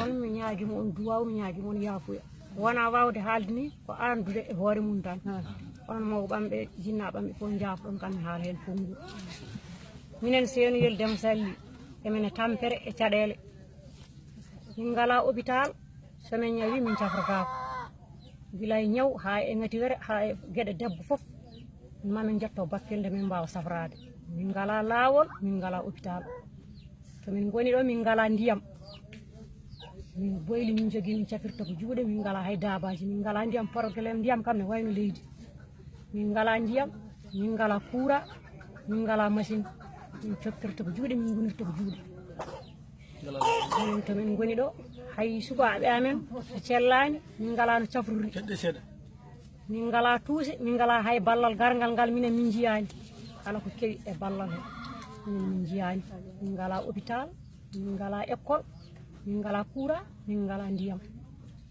on mi ñaagimo on duwaw mi ñaagimo on yaafuya wona wawde haalde ni ko andude e hoore mum tan on mawɓe ɓamɓe jinnaɓe ɓamɓe fof jaafoɗon kam mi haala hen kongu minen Seenoyel Déme Sally emene tampere e caɗele min ngala hôpital somin ñawi min cafratako gila e ñaw ha e ngativere ha e gueɗe debbo foof mamin jetto bakkilde min mbawa safrade min ngala lawol min ngala hôpital to min goni ɗo min ngala ndiyam min boyli min jogui min cafirta ko juuɗe min ngala hay dabaji min ngala ndiyam probléme ndiyam kam ne wayno leydi min ngala ndiyam min ngala courant min ngala machine min coftirta ko juuɗe min gonirta ko juuɗe to min goni ɗo hay sukaɓe amen e cellani min ngala no cafruri min ngala tuuse min ngala hay ballal gargal ngal minen min jiyani kala ko kewi e ballal he minen min jiyani min ngala hôpital min ngala école min ngala courant min ngala ndiyam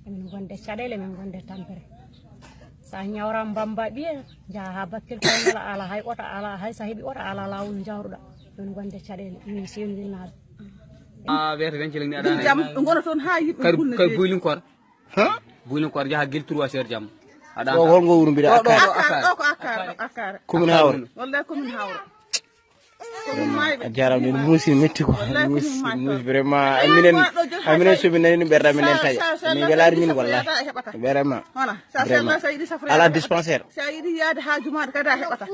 emin gonde caɗele min gonde tampere sa ñawram bamba ɓiye jaa ha bakkil koyngal ala hay oto ala hay sa heeɓi oto ala lawol jawruɗa min gonde caɗele min Seenoyel naaɓe wiyete tan celini aɗa jam gono toon ha yimɓe kay buylinkor buylinkor jaaha guel 3 heures jam aɗa o holgo wuro mbiɗa akkara commune Hawre wallahi commune Hawre a jarama min muusi metti ko muusi vraiment aminen somi nani ɓerɗa minen taƴa min welani min wallahi vraiment ala dispensaire sa yiiɗi yaade ha jumaɗo kadi a heɓata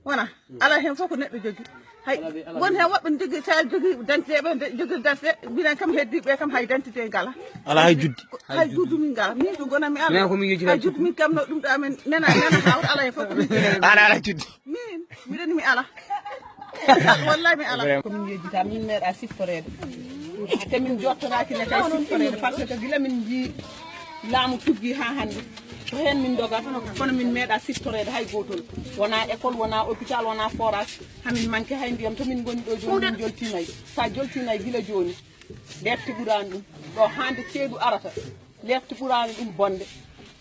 wona ala hen foof ko neɗɗo jogui hay won hen woɓɓe jogui sa jogui dentité ɓe jogui dentité minen kam heddiɓe kam hay dentité ngala ala hay juddi hay juddu min ngala min ko gonami ala hay juddu min kam no ɗum ɗo amen nena Hawre ala hen foof ala juddi min miɗen mi ala wallahi mi ala komin yejjita min meeɗa siftorede te min jottoraki ne kay siftorede par ce que gila min jii laamu tuggi ha hande ko hen min dogata kono min meeɗa siftorede hay gotol wona école wona hôpital wona forage hamin manque hay ndiyam to min goni ɗo joni min joltinayi sa joltinayi gila joni lefte ɓurani ɗum ɗo hande ceeɗu arata lefte ɓurani ɗum bonde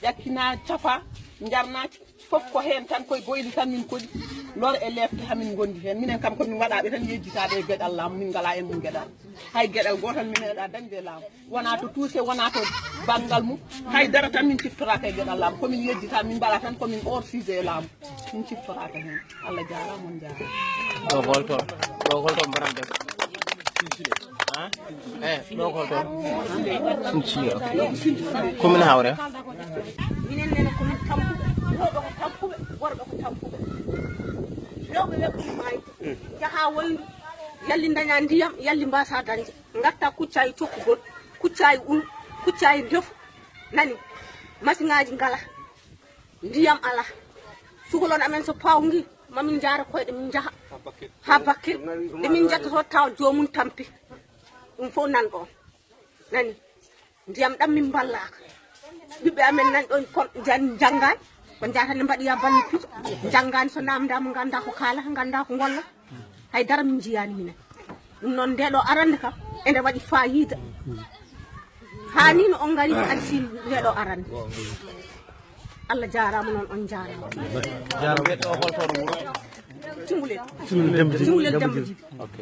ƴakkina cafa jarna fof ko hen tan koye boyli tan min koɗi lor e lefte hamin gondi hen minen kam komin waɗaɓe tan yejjitaɓe e gueɗal laamu min ngala en ɗum gueɗal hay gueɗal gotal min meeɗa dañde laamu wona to tuuse wona to banggal mum haydara tan min ciftoraka e gueɗal laamu komin yejjita min mbaɗa tan komin hors sujet e laamu min ciftoraka hen Allah jarama on jarama ɗo holto mbaɗam def ɗo holto commune Hawre minen nene komin tampuɓe rewɓe ko tampuɓe worɓe ko tampuɓe rewɓe weɓɓe maayi jaha woydu yalli daña ndiyam yalli mbasa dañde gatta kucca e cokkugol kucca e ul kucca e defu nani machine ngaji ngala ndiyam ala sukolon amen so pawgi mamin jara koyɗe min jaaha ha bakkil ɗe min jettoto taw jomum tampi ɗum fof nan ɗon nani ndiyam ɗam min ballaka ɓiɓɓe amen nani ɗon janggani ko jatale mbaɗoya balli piijo janggani so namdama ganda ko kaalata ganda ko golla haydara min jiyani minen ɗum noon ndeɗo arande kam ende waɗi fayida hani no on gari addi ndeɗo arande Allah jarama noon on jarama Cimulel Demba Djiby ok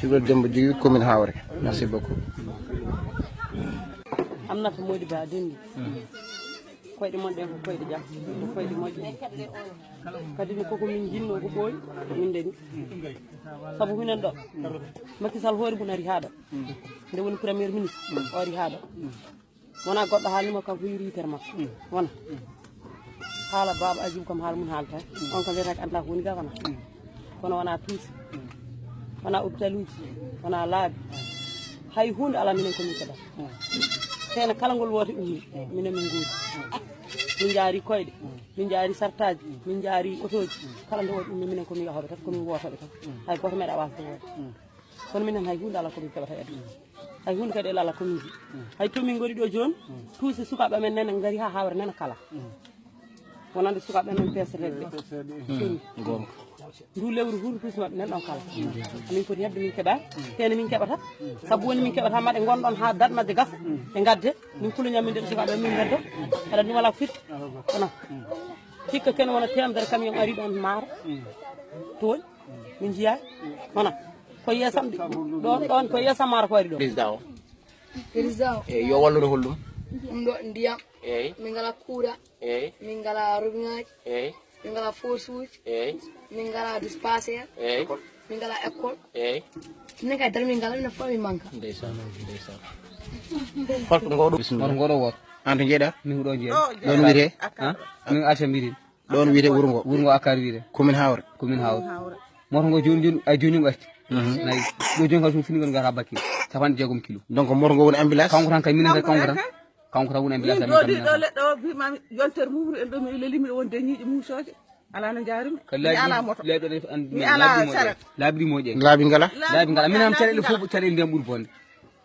Cimulel Demba Djiby commune Hawre merci beaucoup amnata moƴƴi ba dendi koyɗe mon ɗen ko koyɗe jam ko koyɗe moƴƴe kadi ni koko min jinno ko ɓooyi min deni saabu minen ɗo Macky Sall hoore mum ari haaɗo nde woni premier ministre o ari haaɗo wona goɗɗo haalnima kanko yiri yitere makko wona haala baba Adjib kam haala mum haalata on kam wiyata ko anda ko woni ga wona kono wona tuusi wona hôpital uji wona laabi hay hunde ala minen komin keɗa tene kala ngol wote ummi minen min guuri min jaari koyɗe min jaari sartaji min jaari otoji kala nde wote ummi minen komin yahoɓe tan komin wotoɓe tan hay goto meeɗa wasde woode kono minen hay hunde ala komin keɓata edde hay hunde kadi ala komin ji hay tomin gori ɗo joni tuusi sukaɓe amen nene gaari ha Hawre nene kala wonande sukaɓe men peseteɓe gonga ndu lewru hunde tuusi mabɓe nen ɗon kala min foti hebde min keeɓa tene min keɓata saabu woni min keɓata maɗe gonɗon ha date majje gasa ɓe gadde min kuluñam min ndeɗo sukaɓe min beddo aɗa ɗum wala fit wona hikka ken wona temedere camion ari ɗon maaro toon min jiiya wona ko yeesam ɗon ko yeesam maaro ko ari ɗo président o président yo wallude hollum ɗo ndiyam eyyi min ngala kuura eyyi min ngala robiŋaji eyyi min ngala force uji eyyi min ngala dispensaire eyyi min ngala école eyyi minen kay dal min ngala minen fof min manka ndeysan holko ngoɗo Mor ngoro wor an to jeeɗa min ɗo jeeyi ɗon wiyete min Acha Mbirin ɗon wiyete wuuro ngo wuro ngo Akar wiire commune Hawre commune Hawre moto ngo joni ay joni ngo arti nayi ɗo joni kam fini gon ngata Bakkil 60 kilo donc moto ngo woni ambulance kanko tan kay minen kay kanko tan woni ambulance ɗo ɗi ɗo leɗɗo o bimami yontere mumru en ɗo mi lelimi wonde ñiiƴe musoje ala no jaarimi mi ala moto mi ala saret laabi moƴƴe laabi ngala min am caɗele fof caɗele ndiyam ɓuuri bonde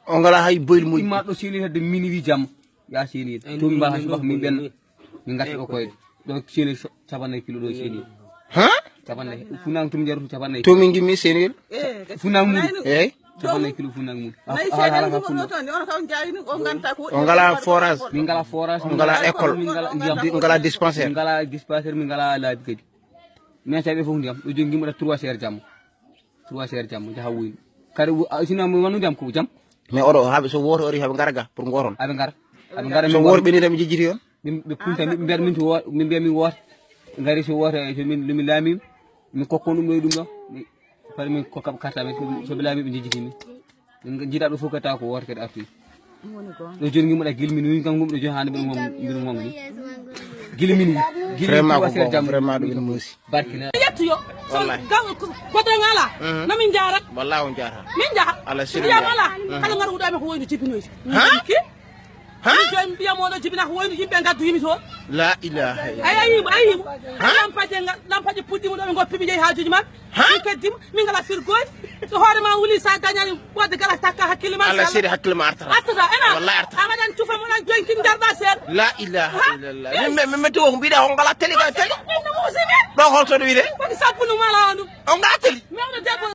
o ngala hay boyl moƴƴi imma ɗo seeni hedde minuit jamma ya seeni to min mbaha subaka min ɓenna min gatti ɗo koyde ɗo seeni 50 kilo ɗo seeni ha 50 funnago tomi jarutu 50 to min gimmi seniyel funnago mum eyyi 50 kilo funnago mum nayi seeɗen ɗum ɗo toon on taw jayini o ganta ko o ngala forage min ngala forage o ngala école o ngala dispensaire min ngala dispensaire min ngala laabi kadi min tawi fof ndiyam ɗo joni gimmoɗa 3 heures jamma 3 heures jamma jaha wuyi kadi sino mi wannude am ko jam mais oɗo haaɓe so woto ori haaɓe ngara ga pour goron aɓe ngara so worɓe ni tan ɓe jejjiti on ɓe punta ɓe mbiyata min min mbiya min woota ngari so woota min laamima min kokkon ɗum ɗo ɗum ɗo pare min kokkaɓe carte amen soɓe laami ɓe jejjitimi min jiiɗa ɗo fof kadi tawa ko woota kadi artoyi ɗo joni gimmoɗa guilmini win kam gumɗo joni hande mbiɗa gonga ni guilmini vraiment ko vraiment ɗum ene muusi barkina yettuyo koto ngala namin jarat wallahi on jarata min jaha ala sirri ya mala kala ngar wuɗame ko woyno jibinoyde ha joni mbiyamoɗo jibina ko woyno yimɓe gaddu yimi toon la ilaha ayimo lampaje puɗɗima ɗo ɓe goppiɓe jeeyi hajuji mabɓe min keddima min ngala firgoji so hoore ma wuuli sa dañani wadde gala takka hakkille ma ala sirri hakkille ma artata artata ena wallahi artata amaɗan cuufa moɗan joynkin jarɗa seeɗa la ilaha illallah min metti o ko mbiɗa ko ngala télé ka télé ɗum no muusi men ɗo holtoɗo wiide kodi sabbunu mala on ɗum o ngala télé mewɗo debbo